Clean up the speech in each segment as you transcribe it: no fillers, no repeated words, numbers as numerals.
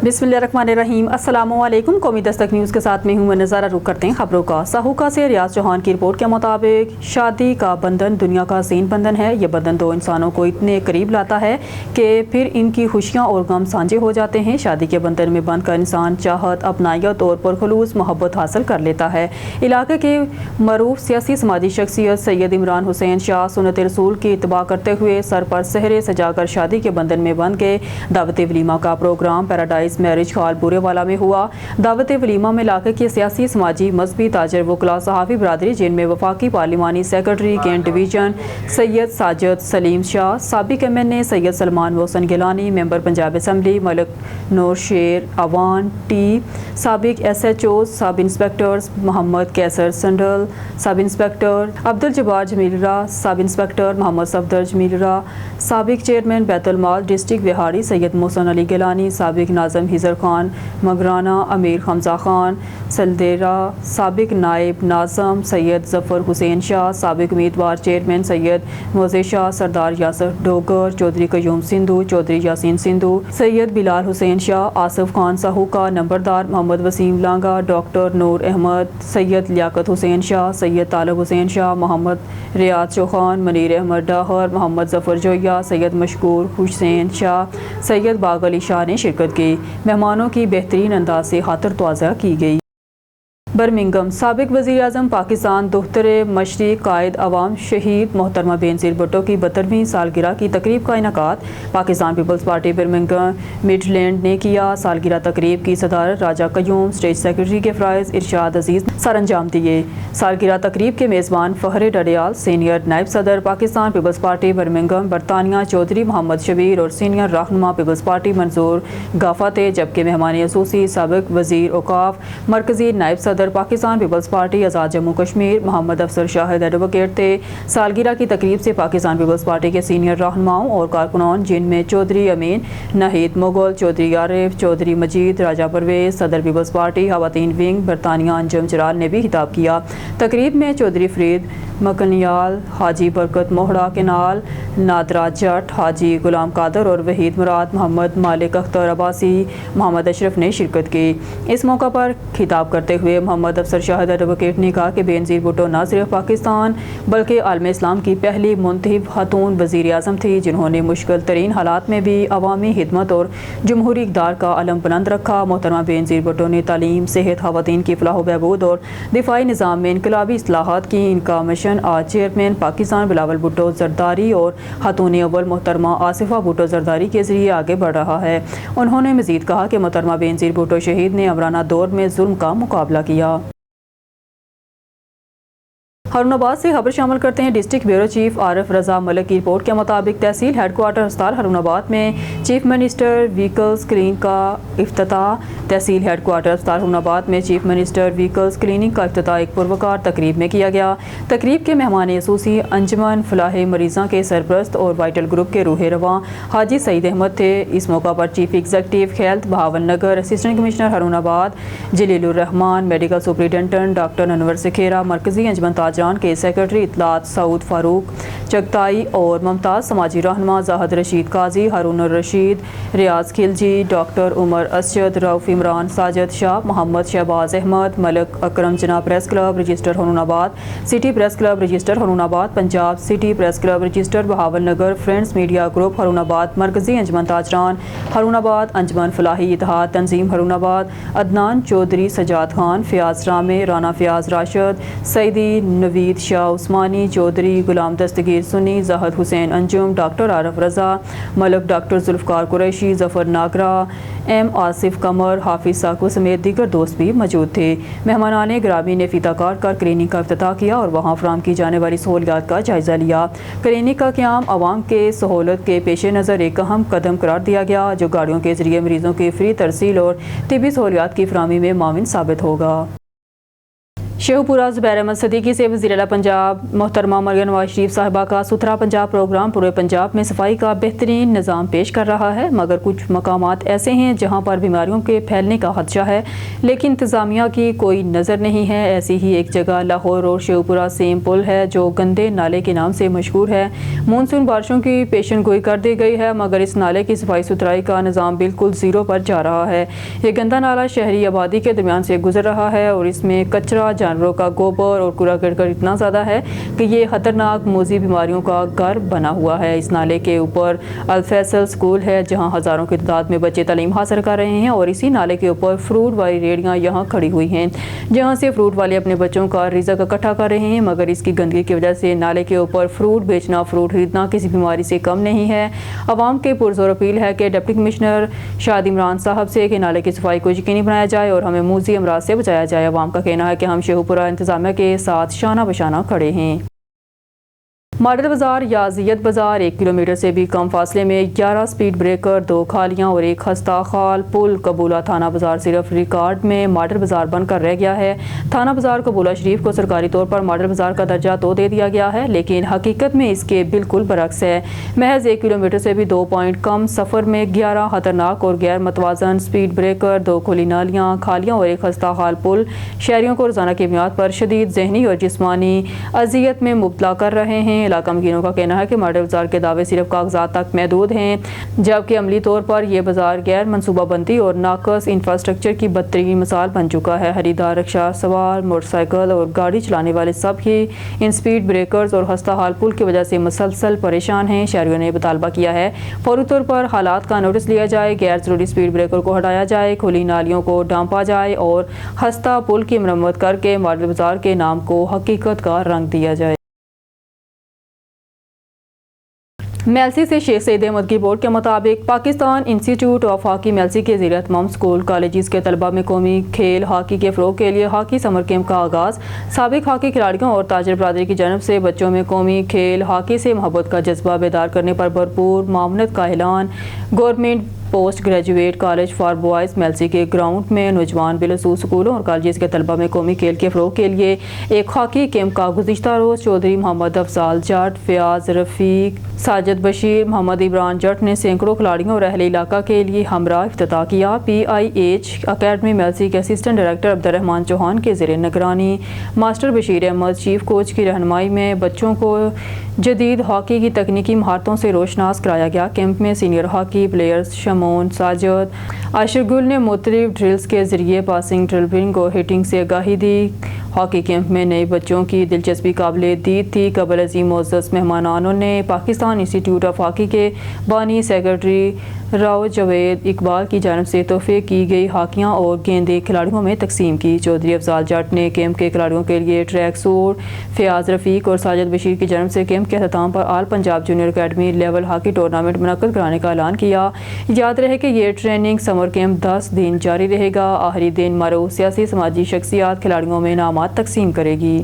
बिस्मिल्लाहिर्रहमानिर्रहीम। अस्सलामुअलैकुम। कौमी दस्तक न्यूज़ के साथ में हूँ मैं नज़ारा। रुक करते हैं खबरों का। साहूका से रियाज चौहान की रिपोर्ट के मुताबिक शादी का बंधन दुनिया का हसीन बंधन है। ये बंधन दो इंसानों को इतने करीब लाता है कि फिर इनकी खुशियाँ और गम साझे हो जाते हैं। शादी के बंधन में बंध कर इंसान चाहत, अपनायत और पुरखलूस मोहब्बत हासिल कर लेता है। इलाके के मरूफ सियासी समाजी शख्सियत सैयद इमरान हुसैन शाह सुन्नत रसूल की इत्तबा करते हुए सर पर सहरे सजाकर शादी के बंधन में बंध गए। दावत वलीमा का programme Paradise marriage hall Burewala में हुआ। दावत वलीमा में इलाके के सियासी, समाजी, मजहबी, ताजर, वकला, सहाफ़ी बरादरी, जिनमें वफाकी पार्लिमानी secretary cantt division Syed Sajid Salim Shah, साबिक MNA Syed Salman Mohsin Gilani, member Punjab assembly Malik Noor Sher Awan टी, साबिक SHO, sub inspectors Mohammad Qaiser Sandal, sub inspector Abdul Jabbar जमीलरा, sub inspector Mohammad Safdar जमीलरा, साबिक चेयरमैन बैतुल माल डिस्ट्रिक्ट बिहारी सैयद मोहसन अली गिलानी, साबिक नाज़म हिजर खान मगराना, अमीर हमजा खान सलदेरा, साबिक नायब नाज़म सैयद जफ़र हुसैन शाह, साबिक उम्मीदवार चेयरमैन सैयद मोज़े शाह, सरदार यासर डोगर, चौधरी कयूम सिंधु, चौधरी यासीन सिंधु, सैयद बिलाल हुसैन शाह, आसिफ खान साहूका, नंबरदार मोहम्मद वसीम लांगा, डॉक्टर नूर अहमद, सैयद लियाकत हुसैन शाह, सैयद तालब हुसैन शाह, मोहम्मद रियाज चौहान, मनीर अहमद डाहर, मोहम्मद जफ़र जोया, सैयद मशकूर हुसैन शाह, सैयद बाग अली शाह ने शिरकत की। मेहमानों की बेहतरीन अंदाज से खातिर तवाज़ा की गई। बर्मिंघम साबिक वज़ीर आज़म पाकिस्तान दोहतरे मशरिक़ कायद अवाम शहीद मोहतरमा बेनज़ीर भुट्टो की 72वीं सालगिरह की तकरीब का इनेकाद Pakistan peoples party Birmingham Midland ने किया। सालगिरह तकरीब की सदारत राजा कयूम, स्टेट सेक्रेटरी के फ़राइज़ इरशाद अजीज़ सर अंजाम दिए। सालगिरह तकरीब के मेज़बान फ़हर डडियाल, सीनियर नायब सदर पाकिस्तान पीपल्स पार्टी बर्मिंघम बरतानिया चौधरी मोहम्मद शबीर और सीनियर रहनुमा पीपल्स पार्टी मंजूर गाफा थे, जबकि मेहमान खसूसी साबिक वज़ीर औक़ाफ़ मरकज़ी नायब सदर पाकिस्तान पीपल्स पार्टी आज़ाद जम्मू कश्मीर मोहम्मद अफसर शाहिद एडवोकेट थे। सालगिरह की तकरीब से पाकिस्तान पीपल्स पार्टी के सीनियर रहनुमाओं और कारकुनान, जिनमें चौधरी अमीन नाहिद मुगल, चौधरी आरिफ, चौधरी मजीद, राजा परवेज, सदर पीपल्स पार्टी खवातीन विंग बरतानिया अंजम चराल ने भी खिताब किया। तकरीब में चौधरी फरीद मकनियाल, हाजी बरकत मोहड़ा केनाल, नादरा जट, हाजी गुलाम कादर और वहीद मुराद, मोहम्मद मालिक अख्तर अब्बासी, मोहम्मद अशरफ ने शिरकत की। इस मौका पर खिताब करते हुए मोहम्मद अफसर शाहिद एडवोकेट ने कहा कि बेनज़ीर भुट्टो न सिर्फ पाकिस्तान बल्कि आलम इस्लाम की पहली मुंतखब खातून वज़ीर आज़म थी, जिन्होंने मुश्किल तरीन हालात में भी अवामी खिदमत और जमहूरी इक़दार का अलम बुलंद रखा। मोहतरमा बेनज़ीर भुट्टो ने तालीम, सेहत, खवातीन की फलाह व बहबूद और दिफाई निज़ाम में इनकलाबी इस्लाहात की। इनका मिशन आज चेयरमैन पाकिस्तान बिलावल भुट्टो जरदारी और खातून अव्वल मोहतरमा आसिफा भुट्टो जरदारी के ज़रिए आगे बढ़ रहा है। उन्होंने मज़ीद कहा कि मोहतरमा बेनज़ीर भुट्टो शहीद ने अमराना दौर में जुल्म का मुकाबला किया। हारूनाबाद से खबर शामिल करते हैं। डिस्ट्रिक्ट ब्यूरो चीफ आरिफ रजा मलिक की रिपोर्ट के मुताबिक तहसील हेडक्वार्टर अस्पताल हारूनाबाद में चीफ मिनिस्टर व्हीकल स्क्रीनिंग का इफ्तिताह। तहसील हेडक्वार्टर अस्पताल हारूनाबाद में चीफ मिनिस्टर व्हीकल स्क्रीनिंग का इफ्तिताह एक पुरवकार तकरीब में किया गया। तकरीब के मेहमान खसूसी अंजुमन फलाह मरीज़ा के सरपरस्त और वाइटल ग्रुप के रूह रवां हाजी सईद अहमद थे। इस मौका पर chief executive health Bhawan Nagar, assistant commissioner Harunabad Jalilur Rehman, medical superintendent doctor Anwar Sikhera, मरकजी अंजुमन ताजरान के सेक्रेटरी इतलात सऊद फारूक चगताई और मुमताज़ समाजी रहनुमा जाहद रशीद काजी, हारून रशीद, रियाज खिलजी, डॉक्टर उमर असद, रऊफ इमरान, साजिद शाह, मोहम्मद शहबाज अहमद, मलिक अकरम जना press club register Harunabad, city press club register Harunabad, Punjab city press club register Bahawal Nagar, friends media group Harunabad, मरकजी अंजुमन ताजरान हारूनाबाद, अंजुमन फलाही इत्तेहाद तंजीम हारूनाबाद, अदनान चौधरी, सजाद खान, फ़याज़ रामे, राना फ़याज़ राशिद, सईदी नवीद शाह उस्मानी, चौधरी गुलाम दस्तगीर सुन्नी, ज़ाहद हुसैन अंजुम, डॉक्टर आरिफ रज़ा मलिक, डॉक्टर जुल्फ़कार कुरैशी, ज़फ़र नागरा, M आसिफ कमर, हाफिज़ साकू समेत दीगर दोस्त भी मौजूद थे। मेहमानाने ग्रामी ने फीता काट कर क्लिनिक का इफ्तिताह किया और वहाँ फराहम की जाने वाली सहूलियात का जायज़ा लिया। क्लिनिक का क़याम अवाम के सहूलत के पेश नज़र एक अहम कदम करार दिया गया, जो गाड़ियों के ज़रिए मरीज़ों की फ्री तरसील और तिबी सहूलियात की फराहमी में माविन साबित होगा। शेखपुरा ज़ुबैर अहमद सदीकी से वज़ीर आला पंजाब मोहतरमा मरियम नवाज शरीफ साहिबा का सुथरा पंजाब प्रोग्राम पूरे पंजाब में सफाई का बेहतरीन निज़ाम पेश कर रहा है, मगर कुछ मकामात ऐसे हैं जहां पर बीमारियों के फैलने का खदशा है, लेकिन इंतज़ामिया की कोई नज़र नहीं है। ऐसी ही एक जगह लाहौर रोड शेखपुरा सेम पुल है जो गंदे नाले के नाम से मशहूर है। मानसून बारिशों की पेशन गोई कर दी गई है, मगर इस नाले की सफाई सुथराई का निज़ाम बिल्कुल ज़ीरो पर जा रहा है। ये गंदा नाला शहरी आबादी के दरमियान से गुजर रहा है और इसमें कचरा, जानवरों का गोबर और कूड़ा करकट इतना ज़्यादा है कि ये खतरनाक मोज़ी बीमारियों का घर बना हुआ है। इस नाले के ऊपर अल फैसल स्कूल है जहां हज़ारों की तादाद में बच्चे तालीम हासिल कर रहे हैं और इसी नाले के ऊपर फ्रूट वाली रेहड़ियाँ यहाँ खड़ी हुई हैं जहां से फ्रूट वाले अपने बच्चों का रिज़्क इकट्ठा कर रहे हैं, मगर इसकी गंदगी की वजह से नाले के ऊपर फ्रूट बेचना, फ्रूट खरीदना किसी बीमारी से कम नहीं है। अवाम के पुरजोर अपील है कि डिप्टी कमिश्नर शाद इमरान साहब से कि नाले की सफाई को यकीनी बनाया जाए और हमें मोज़ी अमराज से बचाया जाए। अवाम का कहना है कि हम शेखपुरा इंतजामिया के साथ शाना बशाना खड़े हैं। मॉडल बाज़ार या ज़ियत बाज़ार 1 किलोमीटर से भी कम फासले में 11 स्पीड ब्रेकर, 2 खालियाँ और 1 खस्ता खाल पुल। कबूला थाना बाज़ार सिर्फ रिकॉर्ड में मॉडल बाज़ार बनकर रह गया है। थाना बाज़ार कबूला शरीफ को सरकारी तौर पर मॉडल बाज़ार का दर्जा तो दे दिया गया है, लेकिन हकीकत में इसके बिल्कुल बरक्स है। महज 1 किलोमीटर से भी 2 पॉइंट कम सफ़र में 11 खतरनाक और गैर मतवाजन स्पीड ब्रेकर, 2 खुली नालियाँ, खालियाँ और 1 खस्ता खाल पुल शहरियों को रोज़ाना की बुनियाद पर शदीद ज़हनी और जिस्मानी अजियत में मुब्तला कर रहे हैं। इलाका मकीनों का कहना है कि मॉडल बाज़ार के दावे सिर्फ कागजात तक महदूद हैं, जबकि अमली तौर पर यह बाज़ार गैर मनसूबाबंदी और नाकस इंफ्रास्ट्रक्चर की बदतरीन मिसाल बन चुका है। खरीदार, रिक्शा सवार, मोटरसाइकिल और गाड़ी चलाने वाले सब ही इन स्पीड ब्रेकर्स और खस्ता हाल पुल की वजह से मुसलसल परेशान हैं। शहरियों ने मुतालबा किया है फौरी तौर पर हालात का नोटिस लिया जाए, गैर जरूरी स्पीड ब्रेकर को हटाया जाए, खुली नालियों को डांपा जाए और खस्ता पुल की मरम्मत करके मॉडल बाज़ार के नाम को हकीकत का रंग दिया जाए। मेलसी से शेख सईद अहमद की रिपोर्ट के मुताबिक Pakistan institute of hockey Mailsi के ज़रिए तमाम स्कूल कॉलेज के तलबा में कौमी खेल हॉकी के फ़रोग़ के लिए हॉकी समर कैंप का आगाज़। साबिक हॉकी खिलाड़ियों और ताजर बरादरी की जानब से बच्चों में कौमी खेल हॉकी से मोहब्बत का जज्बा बेदार करने पर भरपूर मामनत का ऐलान। Government post graduate college for boys Mailsi के ग्राउंड में नौजवान बिलखसूस स्कूलों और कॉलेज के तलबा में कौमी खेल के फ़रोग़ के लिए एक हॉकी कैंप का गुज़िश्ता रोज़ चौधरी मोहम्मद अफजाल जट, फ़याज़ रफ़ीक, साजिद बशीर, मोहम्मद इमरान जट ने सैकड़ों खिलाड़ियों और अहले इलाका के लिए हमरा इफ्तिताह किया। PIH अकेडमी मेलसी के असिस्टेंट डायरेक्टर अब्दुर्रहमान चौहान के ज़ेर निगरानी master Bashir Ahmed chief coach की रहनुमाई में बच्चों को जदीद हॉकी की तकनीकी महारतों से रोशनास कराया गया। कैंप में senior hockey players Shamon, Sajid, आशिरगुल ने मुख्तलिफ ड्रिल्स के ज़रिए पासिंग, ड्रिबलिंग और हिटिंग से आगाही दी। हॉकी कैंप में नए बच्चों की दिलचस्पी काबिल दीद थी। कबल अज़ीम मोअज़्ज़ज़ मेहमानानों ने पाकिस्तान इंस्टीट्यूट ऑफ हॉकी के बानी सेक्रेटरी राव जवेद इकबाल की जानब से तोहफे की गई हॉकियाँ और गेंदें खिलाड़ियों में तकसीम की। चौधरी अफजाल जट ने कैंप के खिलाड़ियों के लिए ट्रैक सूट, फ़याज़ रफ़ीक और साजिद बशीर की जानब से कैंप के अख्ताम पर all Punjab junior academy level hockey tournament मुनक्किद कराने का ऐलान किया। याद रहे कि ये ट्रेनिंग समर कैंप 10 दिन जारी रहेगा। आखिरी दिन मरूफ सियासी समाजी शख्सियात खिलाड़ियों में इनामात तकसीम करेगी।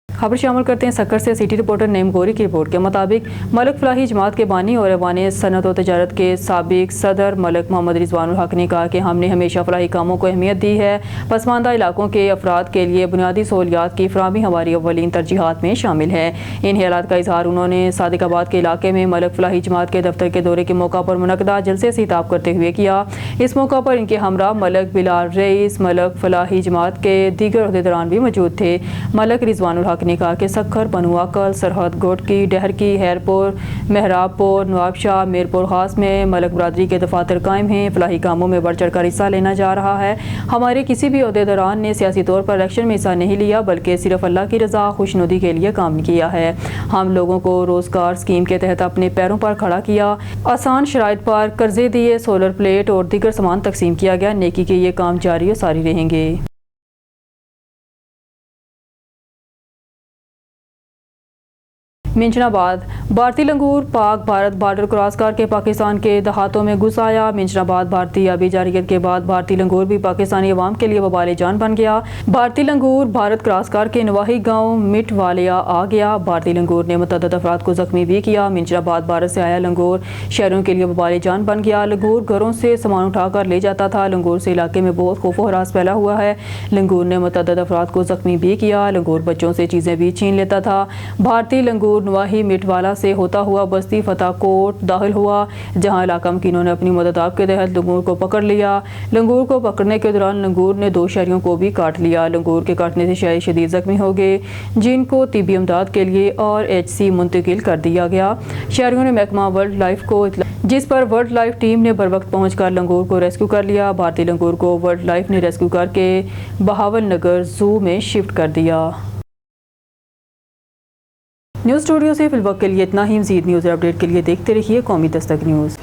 खबर शामिल करते हैं सक्कर से। सिटी रिपोर्टर नईम गोरी की रिपोर्ट के मुताबिक मलक फलाही जमात के बानी और ऐवान सनत व तजारत के साबिक सदर मलक मोहम्मद रिजवानुल हक ने कहा कि हमने हमेशा फलाही कामों को अहमियत दी है। पसमानदा इलाकों के अफराद के लिए बुनियादी सहूलियात की फराहमी हमारी अव्वलीन तरजीहात में शामिल है। इन ख्यालात का इजहार उन्होंने सादिकाबाद के इलाके में मलक फलाही जमात के दफ्तर के दौरे के मौका पर मुनक्किदा जलसे से खिताब करते हुए किया। इस मौका पर इनके हमरा मलक बिलाल रईस, मलक फलाही जमात के दीगर अहदेदारान भी मौजूद थे। मलक रिजवानुल हक ने कहा कि सक्खर, पनुआकल, सरहद, गोटकी, डहरकी, हैरपुर, मेहराबपुर, नवाबशाह, मीरपुर खास में मलक बरादरी के दफातर कायम हैं। फलाही कामों में बढ़ चढ़ कर हिस्सा लेना जा रहा है। हमारे किसी भी अहदेदारान ने सियासी तौर पर इलेक्शन में हिस्सा नहीं लिया, बल्कि सिर्फ अल्लाह की रज़ा, खुशनुदी के लिए काम किया है। हम लोगों को रोज़गार स्कीम के तहत अपने पैरों पर खड़ा किया, आसान शराइत पर कर्जे दिए, सोलर प्लेट और दीगर सामान तकसीम किया गया। नेकी के ये काम जारी और सारी रहेंगे। منشناباد بھارتی لنگور پاک بھارت بارڈر کراس کر کے پاکستان کے دہاتوں میں گھس آیا۔ منشناباد بھارتی آبی جارحیت کے بعد بھارتی لنگور بھی پاکستانی عوام کے لیے وبال جان بن گیا۔ بھارتی لنگور بھارت کراس کر کے نواحی گاؤں مٹ والیا آ گیا۔ بھارتی لنگور نے متعدد افراد کو زخمی بھی کیا۔ منشناباد بھارت سے آیا لنگور شہروں کے لیے وبال جان بن گیا۔ لنگور گھروں سے سامان اٹھا کر لے جاتا تھا۔ لنگور سے علاقے میں بہت خوف و ہراس پھیلا ہوا ہے۔ لنگور نے متعدد افراد کو زخمی بھی کیا۔ لنگور بچوں سے چیزیں بھی چھین لیتا تھا۔ بھارتی لنگور نواحی مٹ والا سے ہوتا ہوا بستی فتح کوٹ داخل ہوا، جہاں علاقہ مکینوں نے اپنی مدد آپ کے تحت لنگور کو پکڑ لیا۔ لنگور کو پکڑنے کے دوران لنگور نے 2 شہریوں کو بھی کاٹ لیا۔ لنگور کے کاٹنے سے شہری شدید زخمی ہو گئے، جن کو طبی امداد کے لیے RHC منتقل کر دیا گیا۔ شہریوں نے محکمہ ورلڈ لائف کو اطلاع، جس پر ورلڈ لائف ٹیم نے بروقت پہنچ کر لنگور کو ریسکیو کر لیا۔ بھارتی لنگور کو ورلڈ لائف نے ریسکیو کر کے بہاول نگر زو میں شفٹ کر دیا۔ نیوز اسٹوڈیو سے فی الوقت کے لیے اتنا ہی۔ مزید نیوز اپڈیٹ کے لیے دیکھتے رہیے قومی دستک نیوز۔